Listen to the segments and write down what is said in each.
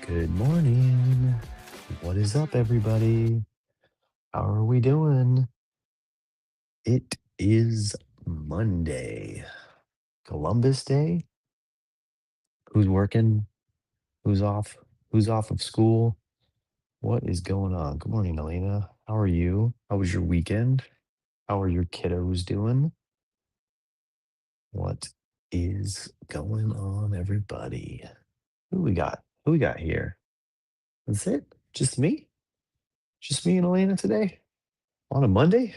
Good morning. What is up, everybody? How are we doing? It is Monday, Columbus Day. Who's working? Who's off? Who's off of school? What is going on? Good morning, Elena. How are you? How was your weekend? How are your kiddos doing? What is going on, everybody? Who we got? Who we got here? That's it? Just me? Just me and Elena today? On a Monday?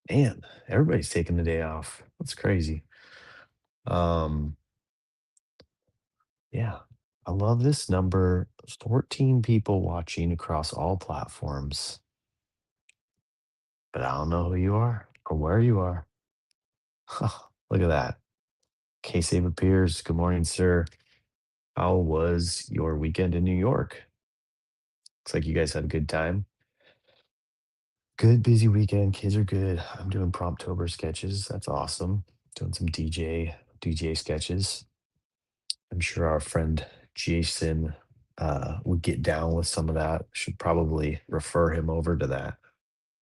Man, everybody's taking the day off. That's crazy. Um, yeah. I love this number. 14 people watching across all platforms, but I don't know who you are or where you are. Look at that. K-Save appears. Good morning, sir. How was your weekend in New York? Looks like you guys had a good time. Good, busy weekend. Kids are good. I'm doing Promptober sketches. That's awesome. Doing some DJ sketches. I'm sure our friend Jason would get down with some of that. Should probably refer him over to that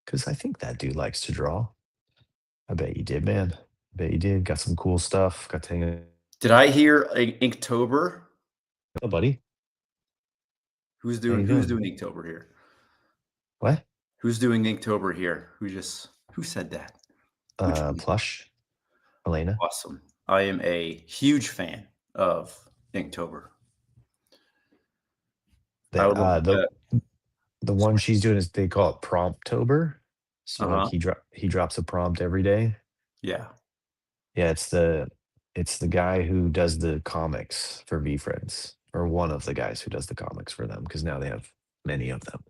because I think that dude likes to draw. I bet you did, man. I bet you did. Got some cool stuff. Got to hang out. Did I hear Inktober? Oh, buddy. Who's How doing you who's doing? doing Inktober here? What? Who's doing Inktober here? Who said that? Which one? Plush? Elena? Awesome. I am a huge fan of Inktober. I The would love uh the to. the one Sorry. she's doing is they call it Promptober. So like Uh-huh. he drops a prompt every day. Yeah. Yeah, it's the guy who does the comics for V Friends, or one of the guys who does the comics for them, because now they have many of them.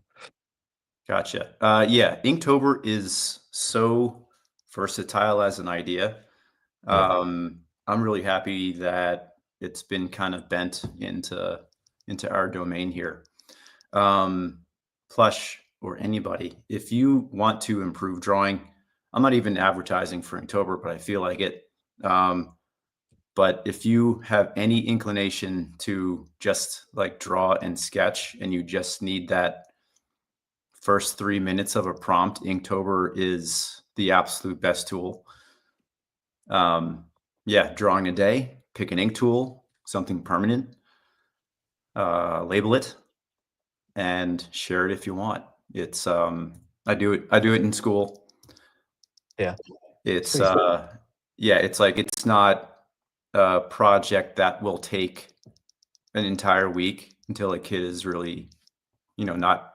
Gotcha. Yeah, Inktober is so versatile as an idea. Yeah. I'm really happy that it's been kind of bent into our domain here. Um, Plush or anybody, if you want to improve drawing, I'm not even advertising for Inktober, but I feel like it. Um, but if you have any inclination to just like draw and sketch and you just need that first 3 minutes of a prompt, Inktober is the absolute best tool. Yeah, drawing a day, pick an ink tool, something permanent, label it, and share it if you want. It's I do it in school. Yeah. It's Sweet. yeah, it's like it's not a project that will take an entire week until a kid is really, not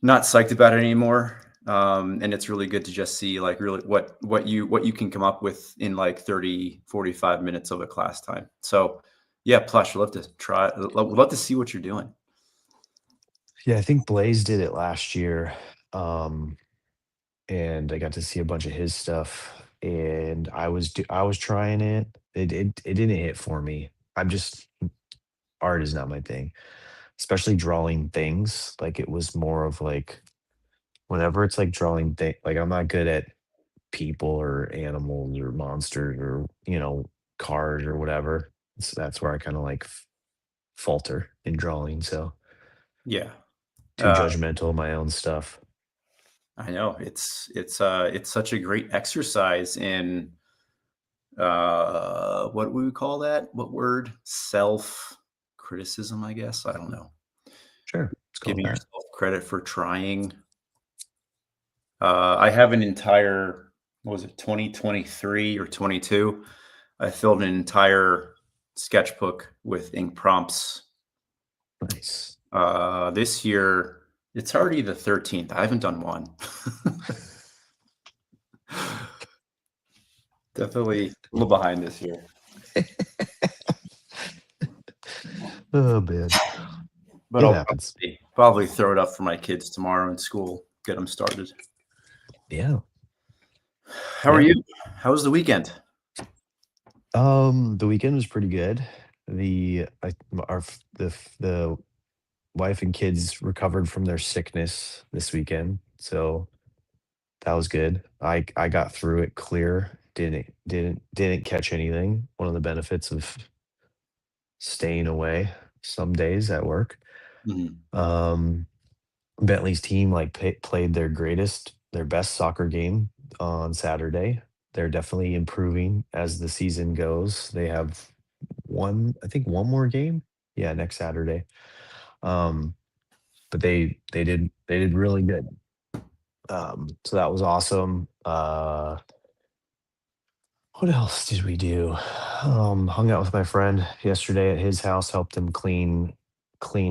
psyched about it anymore. And it's really good to just see like really what you can come up with in like 30-45 minutes of a class time. So yeah, Plush, I'd love to try, would love to see what you're doing. Yeah, I think Blaze did it last year. Um, and I got to see a bunch of his stuff. And I was trying it. It didn't hit for me. I'm just art is not my thing, especially drawing things. Like it was more of like whenever it's like drawing like I'm not good at people or animals or monsters or cars or whatever. So that's where I kind of like falter in drawing. So Yeah. too Uh, judgmental of my own stuff. I know it's such a great exercise in what would we call that? What word? Self criticism, I guess. I don't know. Sure, let's call it Giving that. yourself credit for trying. I have an entire, what was it, 2023 or 22? I filled an entire sketchbook with ink prompts. Nice. This year, it's already the 13th. I haven't done one. Definitely a little behind this year. Oh man, But it I'll happens. probably throw it up for my kids tomorrow in school, get them started. Yeah, How are yeah. you? How was the weekend? The weekend was pretty good. The I, our f- the wife and kids recovered from their sickness this weekend, so that was good. I got through it clear. Didn't catch anything. One of the benefits of staying away. some days at work. Mhm. Um, Bentley's team like played their best soccer game on Saturday. They're definitely improving as the season goes. They have I think one more game. Yeah, next Saturday. Um, but they did really good. So that was awesome. What else did we do? Hung out with my friend yesterday at his house, helped him clean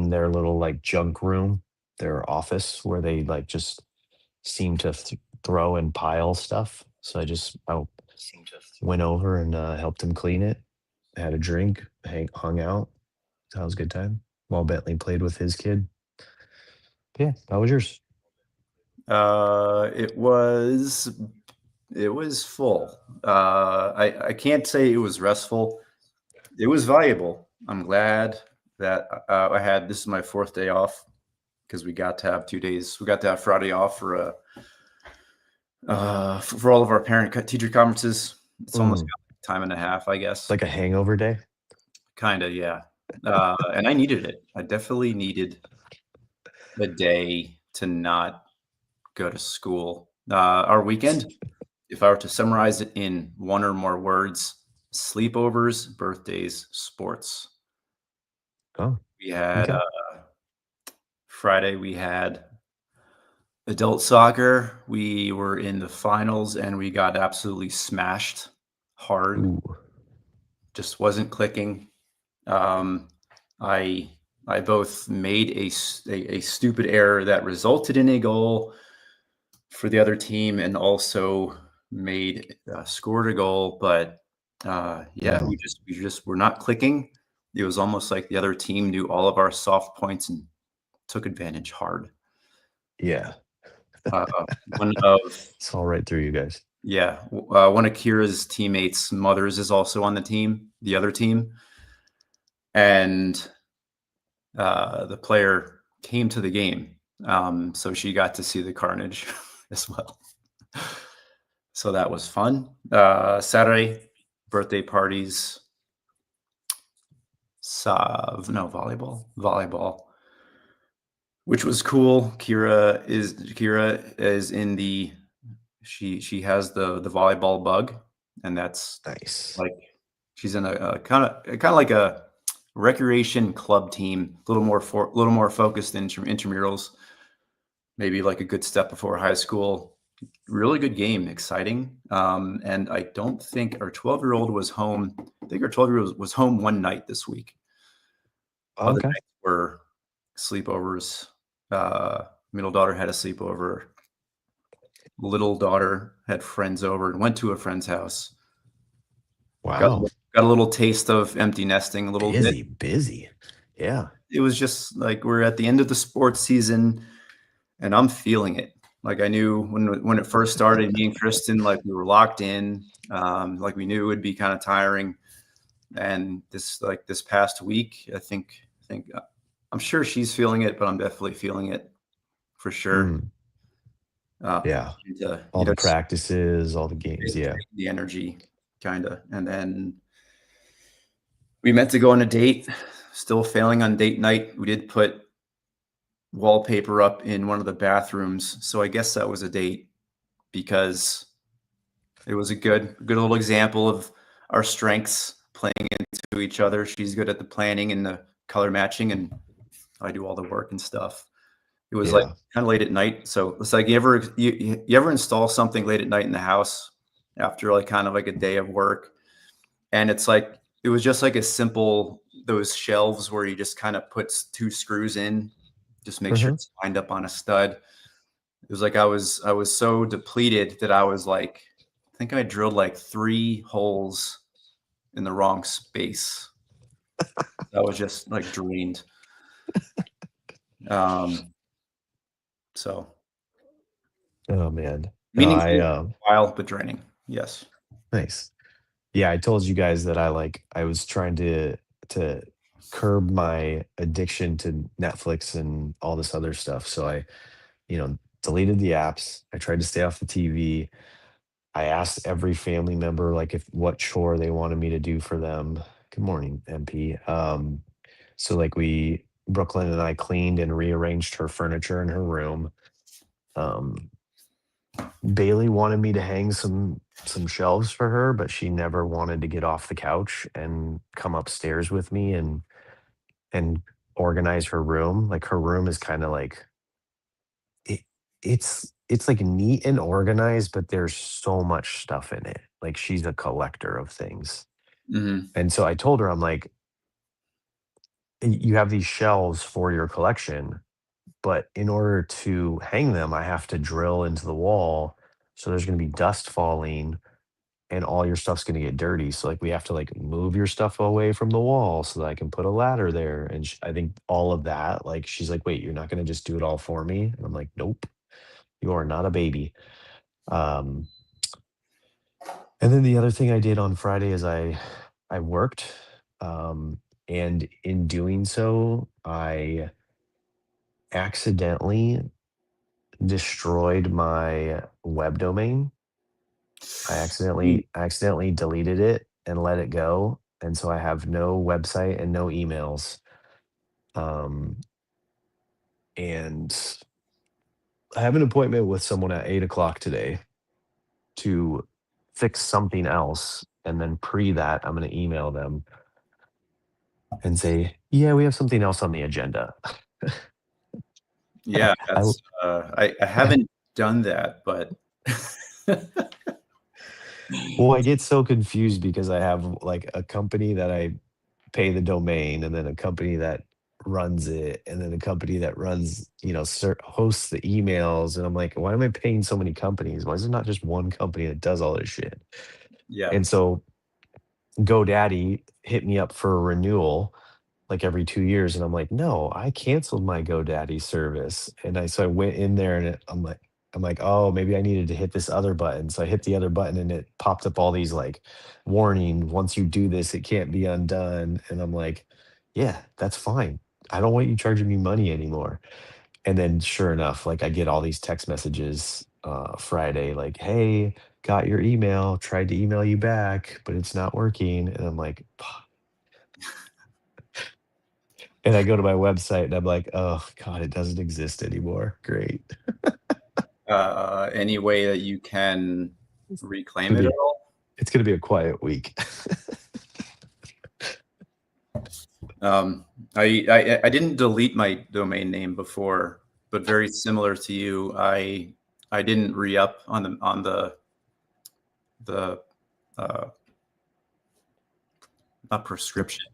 their little like junk room, their office where they like just seem to throw and pile stuff. So I went over and helped him clean it. Had a drink, hung out. That was a good time while Bentley played with his kid. Yeah, how was yours? It was full. I can't say it was restful. It was valuable. I'm glad that I had this is my fourth day off because we got to have 2 days. We got to have Friday off for all of our teacher conferences. It's almost Mm, got time and a half, I guess. like a hangover day? Kind of, yeah. And I needed it. I definitely needed a day to not go to school. Our weekend, if I were to summarize it in one or more words, sleepovers, birthdays, sports. Oh, We had okay. Friday, we had adult soccer. We were in the finals and we got absolutely smashed hard. Ooh. Just wasn't clicking. Um, I I both made a stupid error that resulted in a goal for the other team and also scored a goal, but yeah, Mm, we just were not clicking. It was almost like the other team knew all of our soft points and took advantage hard. yeah. Uh, one of It's all right through you guys. Yeah, one of Kira's teammates' mothers is also on the team, the other team, and the player came to the game, so she got to see the carnage as well. So that was fun. Saturday, birthday parties, no volleyball, which was cool. Kira is in the she has the volleyball bug, and that's Nice. like she's in a kind of like a recreation club team, a little more focused in intramurals, maybe like a good step before high school. Really good game, exciting. And I don't think our 12-year-old was home. I think our 12-year-old was home one night this week. Other Okay. nights were sleepovers. Middle daughter had a sleepover. Little daughter had friends over and went to a friend's house. Got Wow. got a little taste of empty nesting a little bit. Busy, busy. Yeah. It was just like we're at the end of the sports season, and I'm feeling it. Like I knew when it first started, me and Kristen, like we were locked in. Like we knew it would be kind of tiring. And this past week, I think I'm sure she's feeling it, but I'm definitely feeling it for sure. Mm, Uh, yeah. to, All the practices, all the games. Yeah. the energy, kind of, and then we meant to go on a date. Still failing on date night. We did put wallpaper up in one of the bathrooms, so I guess that was a date because it was a good little example of our strengths playing into each other. She's good at the planning and the color matching, and I do all the work and stuff. It was like Yeah. kind of late at night, so it's like you ever install something late at night in the house after like kind of like a day of work, and it's like it was just like a simple those shelves where you just kind of puts two screws in, just make sure Hmm. it's lined up on a stud. It was like I was so depleted that I was like, I think I drilled like 3 holes in the wrong space. I was just like drained. Um, so Oh man. No, meaningful while, but draining. Yes. nice. Yeah, I told you guys that I was trying to curb my addiction to Netflix and all this other stuff. So deleted the apps. I tried to stay off the TV. I asked every family member like if what chore they wanted me to do for them. Good morning, MP. So like Brooklyn and I cleaned and rearranged her furniture in her room. Um, Bailey wanted me to hang some shelves for her, but she never wanted to get off the couch and come upstairs with me and organize her room. Like her room is kind of like it, it's like neat and organized, but there's so much stuff in it. Like she's a collector of things. Hmm. And so I told her, I'm like, you have these shelves for your collection, but in order to hang them, I have to drill into the wall. So there's going to be dust falling and all your stuff's going to get dirty. So like we have to like move your stuff away from the wall so that I can put a ladder there. And I think all of that, like she's like, wait, you're not going to just do it all for me? And I'm like, nope, you are not a baby. Um, and then the other thing I did on Friday is I worked, and in doing so, I accidentally destroyed my web domain. I accidentally deleted it and let it go, and so I have no website and no emails. Um, and I have an appointment with someone at 8 o'clock today to fix something else, and then pre that, I'm going to email them and say, "Yeah, we have something else on the agenda." Yeah, I w- I haven't done that, but well, I get so confused because I have like a company that I pay the domain, and then a company that runs it, and then a company that runs, hosts the emails, and I'm like, why am I paying so many companies? Why is it not just one company that does all this shit? yeah, And so GoDaddy hit me up for a renewal like every 2 years, and I'm like, no, I canceled my GoDaddy service, and I went in there, and I'm like, oh, maybe I needed to hit this other button, so I hit the other button, and it popped up all these like warning, once you do this, it can't be undone, and I'm like, yeah, that's fine. I don't want you charging me money anymore. And then sure enough, like I get all these text messages Friday, like, hey, got your email, tried to email you back, but it's not working. And I'm like, "Fuck." And I go to my website and I'm like, oh God, it doesn't exist anymore. Great. any way that you can It's reclaim gonna it at be all? it's gonna be a quiet week. Um, I didn't delete my domain name before, but very similar to you, I didn't re-up on the uh, not the, prescription,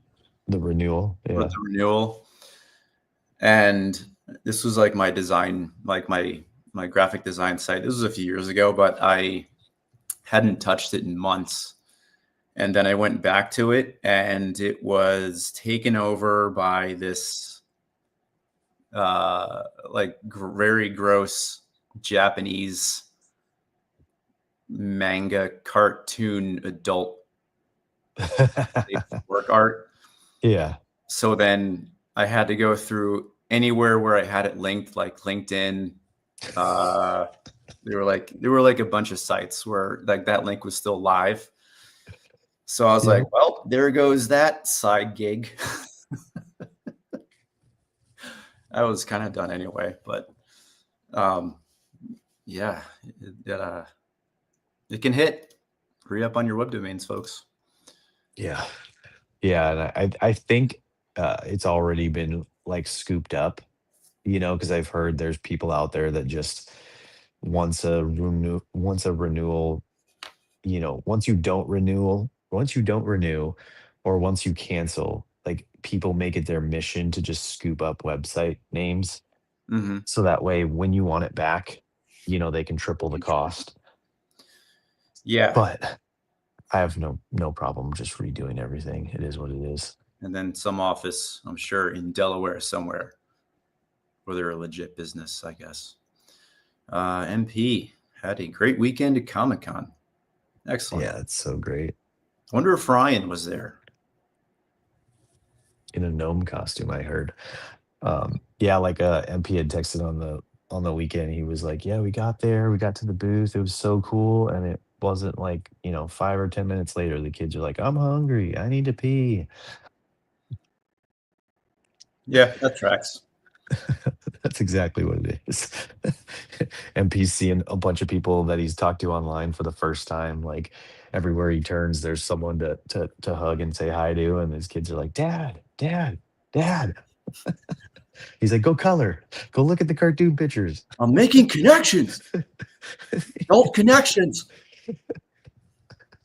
the renewal. but Yeah. the renewal. And this was like my design, like my graphic design site. This was a few years ago, but I hadn't touched it in months. And then I went back to it, and it was taken over by this like very gross Japanese manga cartoon adult work art. Yeah. So then I had to go through anywhere where I had it linked, like LinkedIn. Uh, there were like a bunch of sites where like that link was still live. So I was like, Yep. well, there goes that side gig. I was kind of done anyway, but um, yeah, it can hit. Hurry up on your web domains, folks. Yeah. Yeah. And I think it's already been like scooped up, because I've heard there's people out there that just once a renewal, once you don't renew, or once you cancel, like people make it their mission to just scoop up website names. Hmm. So that way when you want it back, they can triple the cost. Yeah, But I have no problem just redoing everything. It is what it is. and then some office, I'm sure, in Delaware somewhere, where they're a legit business, I guess. MP had a great weekend at Comic Con. Excellent. Yeah, it's so great. I wonder if Ryan was there. In a gnome costume, I heard. Yeah, like MP had texted on the weekend. He was like, "Yeah, we got there. We got to the booth. It was so cool." And it wasn't like 5 or 10 minutes later, the kids are like, "I'm hungry. I need to pee." Yeah, that tracks. That's exactly what it is. NPC and a bunch of people that he's talked to online for the first time. Like everywhere he turns, there's someone to hug and say hi to, and his kids are like, "Dad, Dad, Dad." He's like, "Go color. Go look at the cartoon pictures." I'm making connections, adult connections.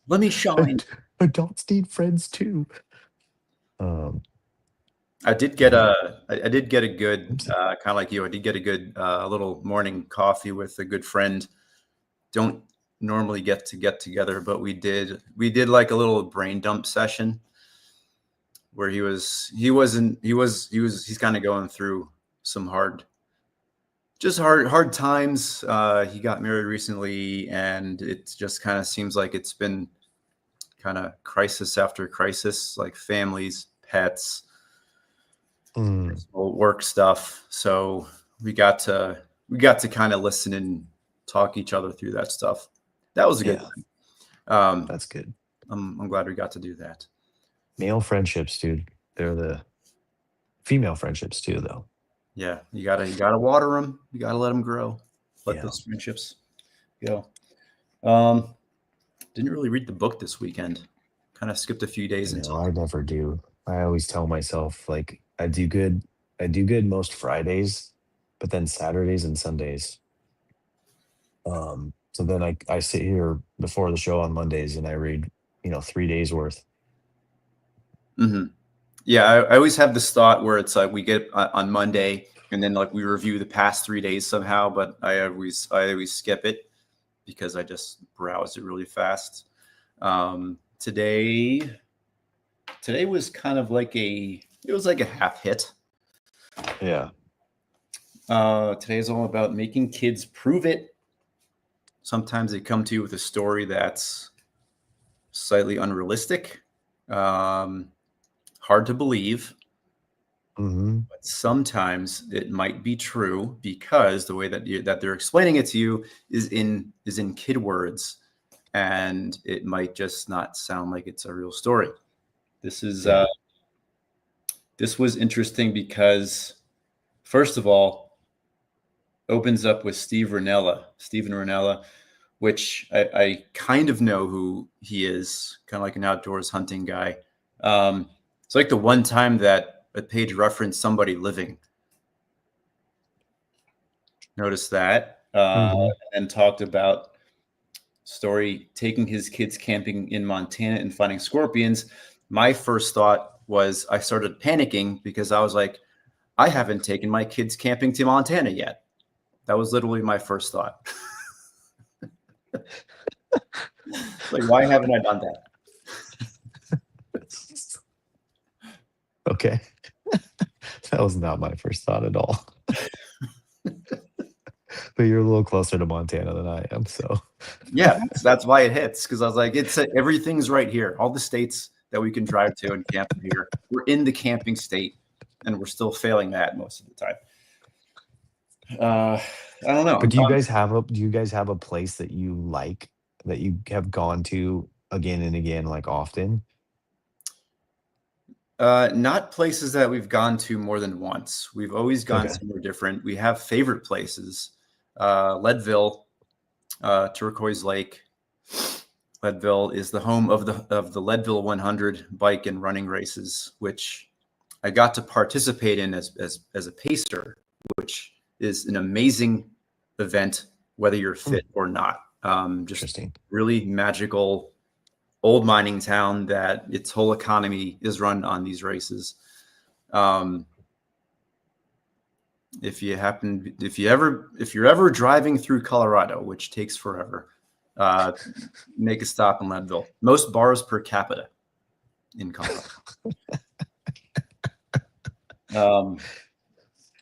Let me shine. Adults need friends too. Um, I did get yeah. I did get a good Oops. kind of like you. I did get a good little morning coffee with a good friend. Don't normally get together, but we did like a little brain dump session where he's kind of going through some hard times. He got married recently, and it just kind of seems like it's been kind of crisis after crisis, like families, pets, Mm, personal work stuff. So we got to kind of listen and talk each other through that stuff. That was a good yeah, thing. Um, that's good. I'm glad we got to do that. Male friendships, dude. They're the female friendships too, though. Yeah, you gotta water them. You gotta let them grow. Let Yeah. those friendships go. Um, didn't really read the book this weekend. Kind of skipped a few days No, until. I never do. I always tell myself like I do good most Fridays, but then Saturdays and Sundays. So then I sit here before the show on Mondays and I read, 3 days worth. Mhm. Yeah, I always have this thought where it's like we get on Monday and then like we review the past 3 days somehow, but I always skip it because I just browse it really fast. Today was kind of like a half hit. Yeah. Today's all about making kids prove it. Sometimes they come to you with a story that's slightly unrealistic, um, hard to believe, Hmm. but sometimes it might be true because the way that they're explaining it to you is in kid words, and it might just not sound like it's a real story. This is Yeah. this was interesting because first of all, opens up with Steven Ranella, which I kind of know who he is, kind of like an outdoors hunting guy. It's like the one time that a page referenced somebody living. Noticed that, Hmm. and talked about story taking his kids camping in Montana and finding scorpions. My first thought was I started panicking because I was like, I haven't taken my kids camping to Montana yet. That was literally my first thought. Like, why haven't I done that? Okay. That was not my first thought at all. But you're a little closer to Montana than I am, so Yeah, that's why it hits because I was like, it's everything's right here. All the states that we can drive to and camp here, we're in the camping state, and we're still failing that most of the time. Uh, I don't know. But do you guys have a place that you like that you have gone to again and again, like often? Not places that we've gone to more than once. We've always gone Okay. somewhere different. We have favorite places. Leadville, Turquoise Lake. Leadville is the home of the Leadville 100 bike and running races, which I got to participate in as a pacer, which is an amazing event, whether you're Hmm, fit or not. Just interesting. really magical old mining town that its whole economy is run on these races. Um, if you're ever driving through Colorado, which takes forever, uh, make a stop in Leadville. Most bars per capita in Colorado. Um,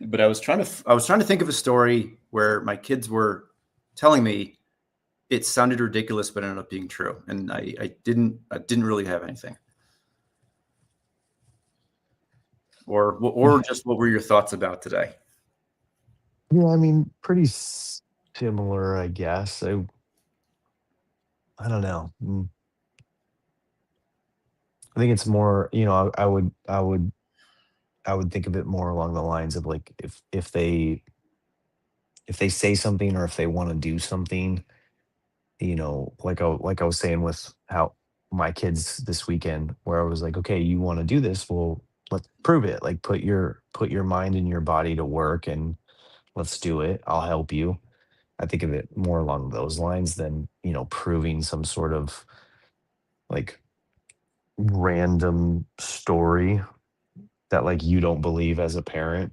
but I was trying to think of a story where my kids were telling me it sounded ridiculous, but ended up being true, and I didn't really have anything. Or just what were your thoughts about today? Yeah, I mean, pretty similar, I guess. I don't know. I think it's more, I would I would think of it more along the lines of like if they say something or if they want to do something, like I was saying with how my kids this weekend, where I was like, okay, you want to do this? Well, let's prove it. Like put your mind and your body to work and let's do it. I'll help you. I think of it more along those lines than, proving some sort of like random story that like you don't believe as a parent.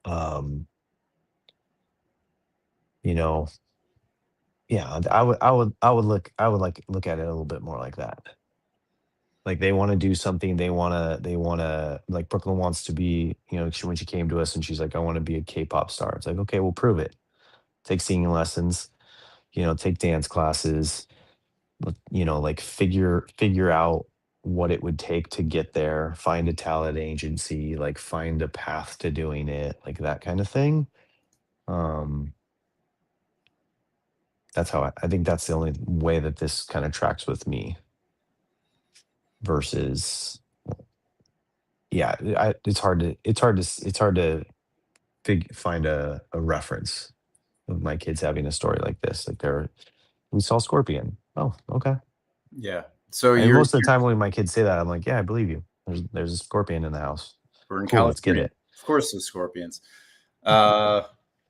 Um, you know, yeah, I would like look at it a little bit more like that. Like they want to do something, they want to like Brooklyn wants to be, when she came to us and she's like, I want to be a K-pop star. It's like, okay, we'll prove it. Take singing lessons, take dance classes, like figure out what it would take to get there, find a talent agency, like find a path to doing it, like that kind of thing. Um, that's how I think that's the only way that this kind of tracks with me versus, yeah, it's hard to find a reference of my kids having a story like this. Like we saw Scorpion. Oh, okay. Yeah. So And most of the you're time when my kids say that, I'm like, yeah, I believe you. There's a scorpion in the house. we're in Cool, let's get California. it. Of course, the scorpions. Uh,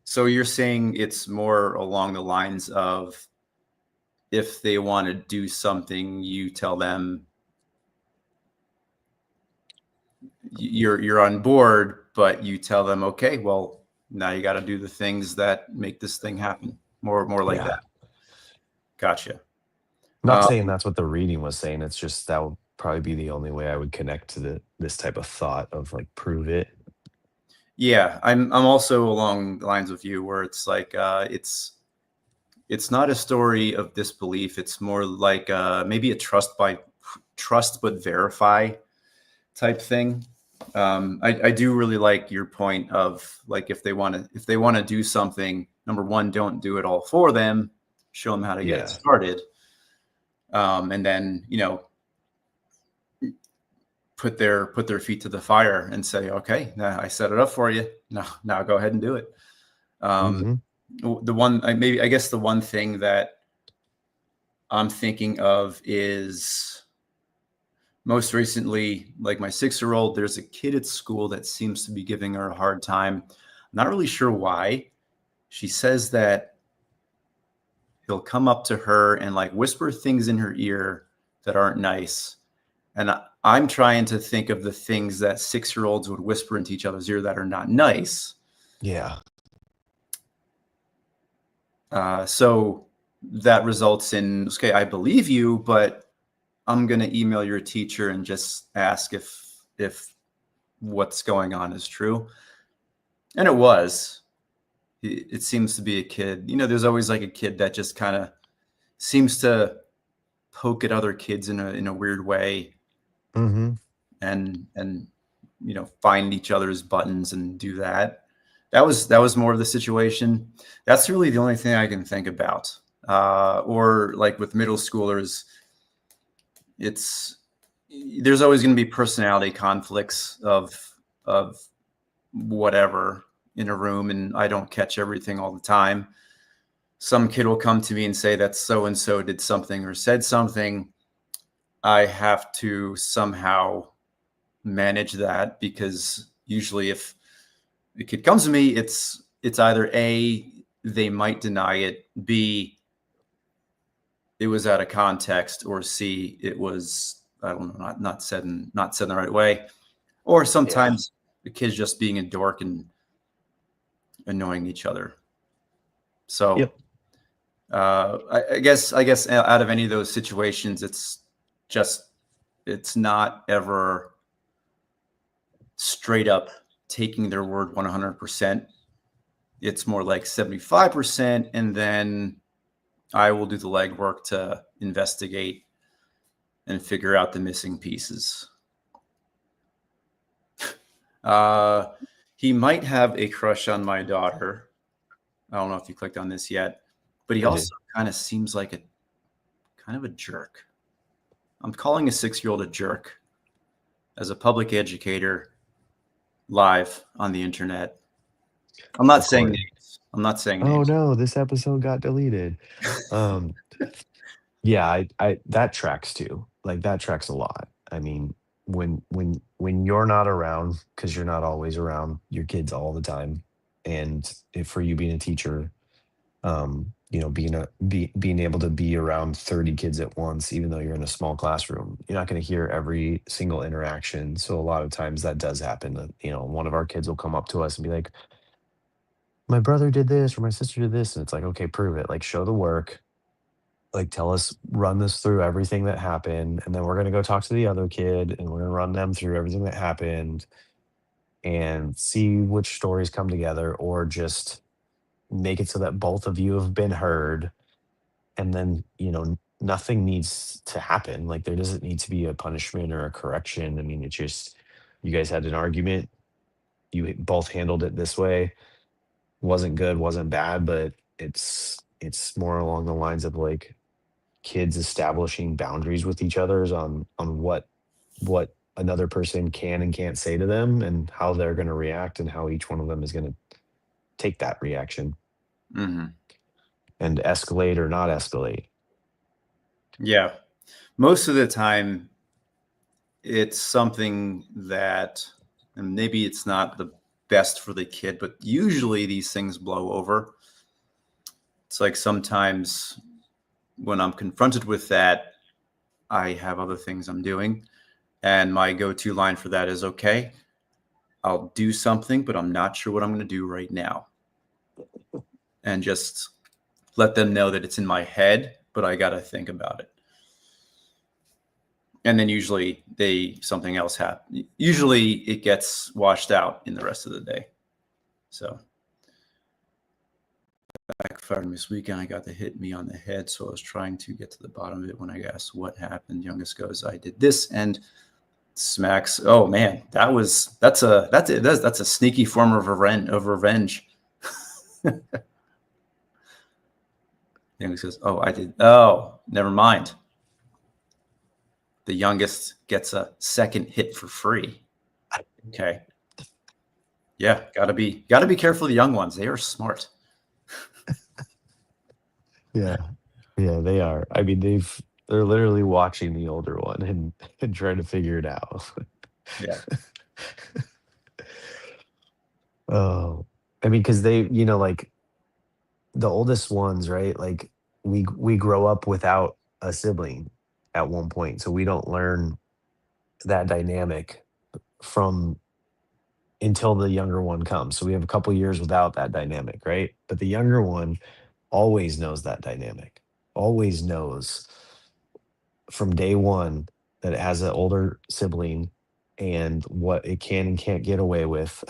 so you're saying it's more along the lines of if they want to do something, you tell them you're on board, but you tell them, okay, well, now you got to do the things that make this thing happen. More like Yeah. that. Gotcha. Not Um, saying that's what the reading was saying. It's just that would probably be the only way I would connect to this type of thought of like prove it. yeah, I'm also along the lines of you where it's like it's not a story of disbelief. It's more like maybe a trust but verify type thing. I do really like your point of like if they want to do something, number one, don't do it all for them. Show them how to get it Yeah. started, and then put their feet to the fire and say, okay, now I set it up for you. Now go ahead and do it. Um, Hmm. the one I guess the one thing that I'm thinking of is most recently, like my 6-year old, there's a kid at school that seems to be giving her a hard time. I'm not really sure why. She says that he'll come up to her and like whisper things in her ear that aren't nice. And I'm trying to think of the things that 6-year-olds would whisper into each other's ear that are not nice. Yeah. So that results in, okay, I believe you, but I'm going to email your teacher and just ask if what's going on is true. And it was. It seems to be a kid. There's always like a kid that just kind of seems to poke at other kids in a weird way Hmm. and find each other's buttons and do that. That was more of the situation. That's really the only thing I can think about. Or like with middle schoolers, it's there's always going to be personality conflicts of whatever in a room, and I don't catch everything all the time. Some kid will come to me and say that so and so did something or said something. I have to somehow manage that because usually if the kid comes to me, it's either A, they might deny it, B, it was out of context, or C, it was, I don't know, not said in the right way. Or Yeah. sometimes the kid's just being a dork and annoying each other. So Yep. I guess out of any of those situations, just it's not ever straight up taking their word 100%. It's more like 75%, and then I will do the legwork to investigate and figure out the missing pieces. Uh, he might have a crush on my daughter. I don't know if you clicked on this yet, but he I did. also kind of seems like a kind of a jerk. I'm calling a 6-year-old a jerk as a public educator. live on the internet. I'm not saying Recording. names. I'm not saying Oh names. no, this episode got deleted. Um, yeah, I that tracks too. Like that tracks a lot. I mean, when you're not around, because you're not always around your kids all the time, and if for you being a teacher, being able to be around 30 kids at once, even though you're in a small classroom, you're not going to hear every single interaction. So a lot of times that does happen. One of our kids will come up to us and be like, my brother did this or my sister did this, and it's like, okay, prove it. Like, show the work. Like, tell us, run this through everything that happened, and then we're gonna go talk to the other kid, and we're gonna run them through everything that happened and see which stories come together, or just make it so that both of you have been heard. And then, nothing needs to happen. Like, there doesn't need to be a punishment or a correction. I mean, it's just, you guys had an argument, you both handled it this way. Wasn't good, wasn't bad, but it's more along the lines of like kids establishing boundaries with each other's on what another person can and can't say to them, and how they're going to react, and how each one of them is going to take that reaction Hmm. and escalate or not escalate. Yeah. Most of the time, it's something that, and maybe it's not the best for the kid, but usually these things blow over. It's like sometimes when I'm confronted with that, I have other things I'm doing. And my go to line for that is, okay, I'll do something, but I'm not sure what I'm going to do right now. And just let them know that it's in my head, but I got to think about it. And then usually something else happens. Usually it gets washed out in the rest of the day. So backfired this weekend. I got the hit me on the head. So I was trying to get to the bottom of it when I asked what happened. Youngest goes, I did this, and smacks. Oh man, that's a sneaky form of revenge. Youngest says, oh, I did. Oh, never mind. The youngest gets a second hit for free. Okay. Yeah, gotta be careful of the young ones. They are smart. Yeah. Yeah, they are. I mean, they're literally watching the older one and trying to figure it out. Yeah. Oh, I mean, because they, like the oldest ones, right? Like we grow up without a sibling at one point, so we don't learn that dynamic from until the younger one comes. So we have a couple years without that dynamic, right? But the younger one always knows that dynamic. Always knows from day one that it has an older sibling and what it can and can't get away with.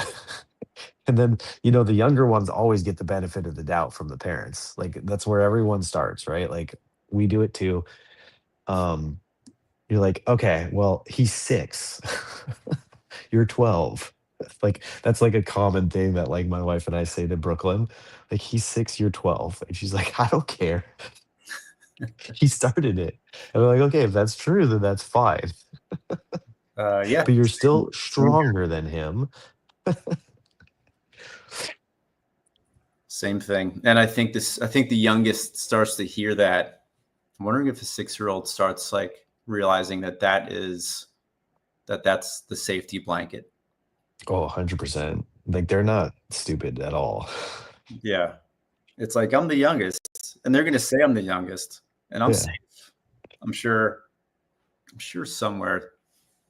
And then, the younger ones always get the benefit of the doubt from the parents. Like that's where everyone starts, right? Like we do it too. Um, you're like, okay, well, he's 6. You're 12. Like that's like a common thing that like my wife and I say to Brooklyn. Like he's 6, you're 12. And she's like, I don't care. He started it. And we're like, okay, if that's true, then that's fine. Yeah. But you're still Same, stronger than him. same thing. And I think the youngest starts to hear that. I'm wondering if a 6-year-old starts like realizing that's the safety blanket. Oh, 100%. Like they're not stupid at all. Yeah. It's like I'm the youngest, and they're gonna say I'm the youngest, and I'm Yeah. safe. I'm sure somewhere.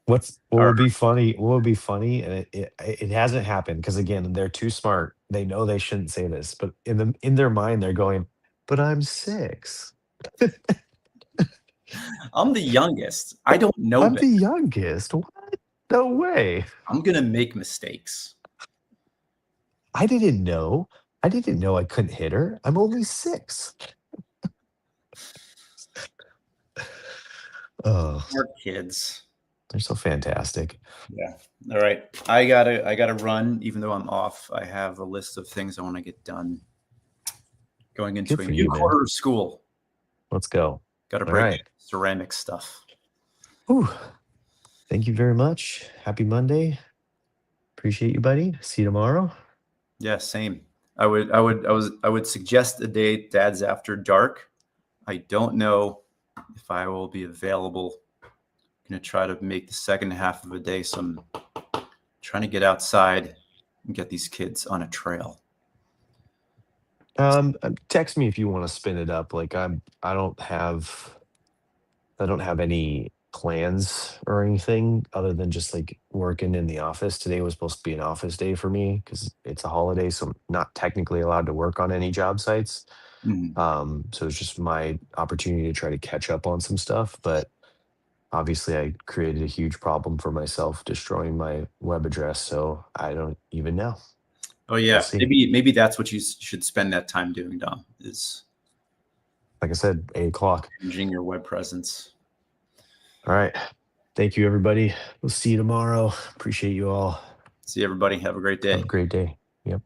What Or would be funny? What would be funny? And it hasn't happened because again, they're too smart. They know they shouldn't say this, but in their mind, they're going, "But I'm 6. I'm the youngest. I don't know I'm better. the youngest. What? No way. I'm gonna make mistakes. I didn't know. I didn't know I couldn't hit her. I'm only 6." Oh, Smart kids. they're so fantastic. Yeah. All right. I gotta run, even though I'm off. I have a list of things I want to get done going into Good a for new you, man. quarter of school. Let's go. Got to All break right. ceramic stuff. Whew. Thank you very much. Happy Monday. Appreciate you, buddy. See you tomorrow. Yeah, same. I would suggest a day Dad's after dark. I don't know if I will be available. Gonna try to make the second half of the day some trying to get outside and get these kids on a trail. Text me if you want to spin it up. Like I don't have any plans or anything other than just like working in the office. Today was supposed to be an office day for me because it's a holiday, so I'm not technically allowed to work on any job sites. Mhm. So it's just my opportunity to try to catch up on some stuff. But obviously, I created a huge problem for myself, destroying my web address. So I don't even know. Oh We'll yeah, see. maybe that's what you should spend that time doing, Dom, is Like I said, 8 o'clock. managing your web presence. All right. Thank you, everybody. We'll see you tomorrow. Appreciate you all. See everybody. Have a great Have day. a great day. Yep.